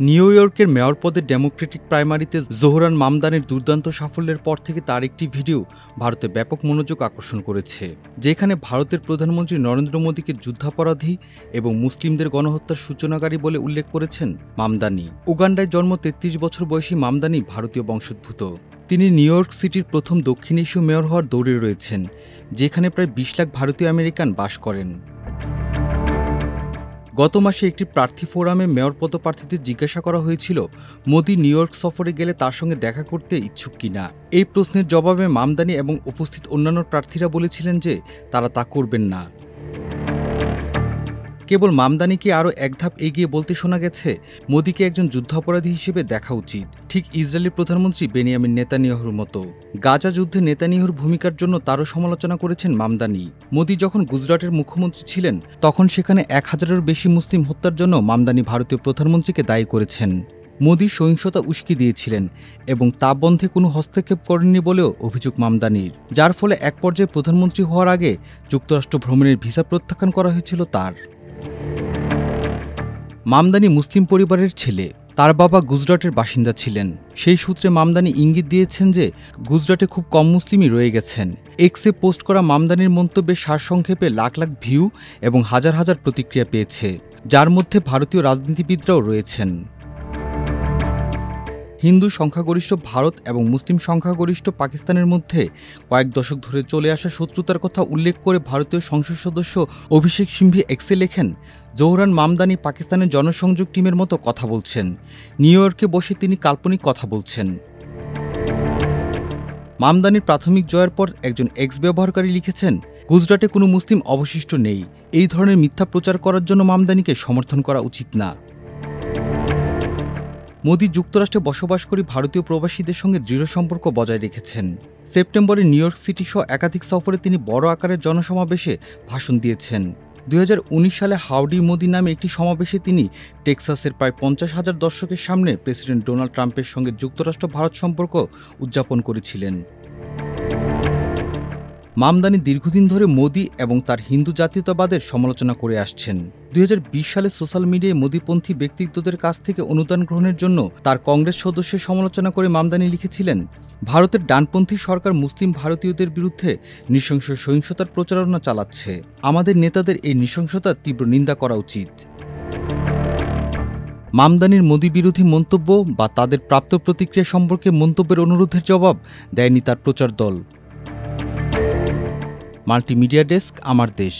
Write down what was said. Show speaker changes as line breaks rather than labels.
New ইয়র্কের mayor পদে Democratic প্রাইমারিতে জোহরান মামদানির দুর্দান্ত সাফল্যের পর থেকে তার একটি ভিডিও ভারতে ব্যাপক মনোযোগ আকর্ষণ করেছে, যেখানে ভারতের প্রধানমন্ত্রী নরেন্দ্র মোদীকে যুদ্ধাপরাধী এবং মুসলিমদের গণহত্যার সূচনাকারী বলে উল্লেখ করেছেন মামদানি। উগান্ডায় জন্ম ৩৩ বছর বয়সী মামদানি ভারতীয় বংশোদ্ভূত। তিনি নিউ ইয়র্ক সিটির প্রথম দক্ষিণ এশীয় মেয়র হওয়ার দৌড়ে রয়েছেন, যেখানে প্রায় ২০ লাখ ভারতীয় আমেরিকান বাস করেন। গত মাসে একটি প্রার্থী ফোরামে মেয়র পদপ্রার্থীদের জিজ্ঞাসা করা হয়েছিল মোদি নিউ ইয়র্ক সফরে গেলে তার সঙ্গে দেখা করতে ইচ্ছুক কিনা। এই প্রশ্নের জবাবে মামদানি এবং উপস্থিত অন্যান্য প্রার্থীরা বলেছিলেন যে তারা তা করবেন না। কেবল মামদানিকে আরও এক ধাপ এগিয়ে বলতে শোনা গেছে মোদিকে একজন যুদ্ধাপরাধী হিসেবে দেখা উচিত, ঠিক ইসরায়েলের প্রধানমন্ত্রী বেনিয়ামিন নেতানিয়াহুর মতো। গাজা যুদ্ধে নেতানিয়াহুর ভূমিকার জন্য তারও সমালোচনা করেছেন মামদানি। মোদি যখন গুজরাটের মুখ্যমন্ত্রী ছিলেন তখন সেখানে ১,০০০-এরও বেশি মুসলিম হত্যার জন্য মামদানি ভারতীয় প্রধানমন্ত্রীকে দায়ী করেছেন। মোদি সহিংসতা উস্কে দিয়েছিলেন এবং তা বন্ধে কোনো হস্তক্ষেপ করেননি বলেও অভিযোগ মামদানির, যার ফলে এক পর্যায়ে প্রধানমন্ত্রী হওয়ার আগে যুক্তরাষ্ট্র ভ্রমণের ভিসা প্রত্যাখ্যান করা হয়েছিল তার। মামদানি মুসলিম পরিবারের ছেলে, তার বাবা গুজরাটের বাসিন্দা ছিলেন। সেই সূত্রে মামদানি ইঙ্গিত দিয়েছেন যে গুজরাটে খুব কম মুসলিমই রয়ে গেছেন। এক্সে পোস্ট করা মামদানির মন্তব্যের সারসংক্ষেপে লাখ লাখ ভিউ এবং হাজার হাজার প্রতিক্রিয়া পেয়েছে, যার মধ্যে ভারতীয় রাজনীতিবিদরাও রয়েছেন। হিন্দু সংখ্যাগরিষ্ঠ ভারত এবং মুসলিম সংখ্যাগরিষ্ঠ পাকিস্তানের মধ্যে কয়েক দশক ধরে চলে আসা শত্রুতার কথা উল্লেখ করে ভারতীয় সংসদ সদস্য অভিষেক সিংভি এক্সে লেখেন, জোহরান মামদানি পাকিস্তানের জনসংযোগ টিমের মতো কথা বলছেন। নিউ ইয়র্কে বসে তিনি কাল্পনিক কথা বলছেন। মামদানির প্রাথমিক জয়ের পর একজন এক্স ব্যবহারকারী লিখেছেন, গুজরাটে কোনো মুসলিম অবশিষ্ট নেই। এই ধরনের মিথ্যা প্রচার করার জন্য মামদানিকে সমর্থন করা উচিত না। মোদি যুক্তরাষ্ট্রে বসবাসকারী ভারতীয় প্রবাসীদের সঙ্গে দৃঢ় সম্পর্ক বজায় রেখেছেন। সেপ্টেম্বরে নিউ ইয়র্ক সিটি সহ একাধিক সফরে তিনি বড় আকারের জনসমাবেশে ভাষণ দিয়েছেন। ২০১৯ সালে হাউডি মোদি নামে একটি সমাবেশে তিনি টেক্সাসের প্রায় ৫০,০০০ দর্শকের সামনে প্রেসিডেন্ট ডোনাল্ড ট্রাম্পের সঙ্গে যুক্তরাষ্ট্র ভারত সম্পর্ক উদযাপন করেছিলেন। মামদানি দীর্ঘদিন ধরে মোদি এবং তার হিন্দু জাতীয়তাবাদের সমালোচনা করে আসছেন। ২০২০ সালে সোশ্যাল মিডিয়ায় মোদিপন্থী ব্যক্তিত্বদের কাছ থেকে অনুদান গ্রহণের জন্য তার কংগ্রেস সদস্যের সমালোচনা করে মামদানি লিখেছিলেন, ভারতের ডানপন্থী সরকার মুসলিম ভারতীয়দের বিরুদ্ধে নৃশংস সহিংসতার প্রচারণা চালাচ্ছে। আমাদের নেতাদের এই নৃশংসতার তীব্র নিন্দা করা উচিত। মামদানির মোদি বিরোধী মন্তব্য বা তাদের প্রাপ্ত প্রতিক্রিয়া সম্পর্কে মন্তব্যের অনুরোধের জবাব দেয়নি তার প্রচার দল। মাল্টিমিডিয়া ডেস্ক, আমার দেশ।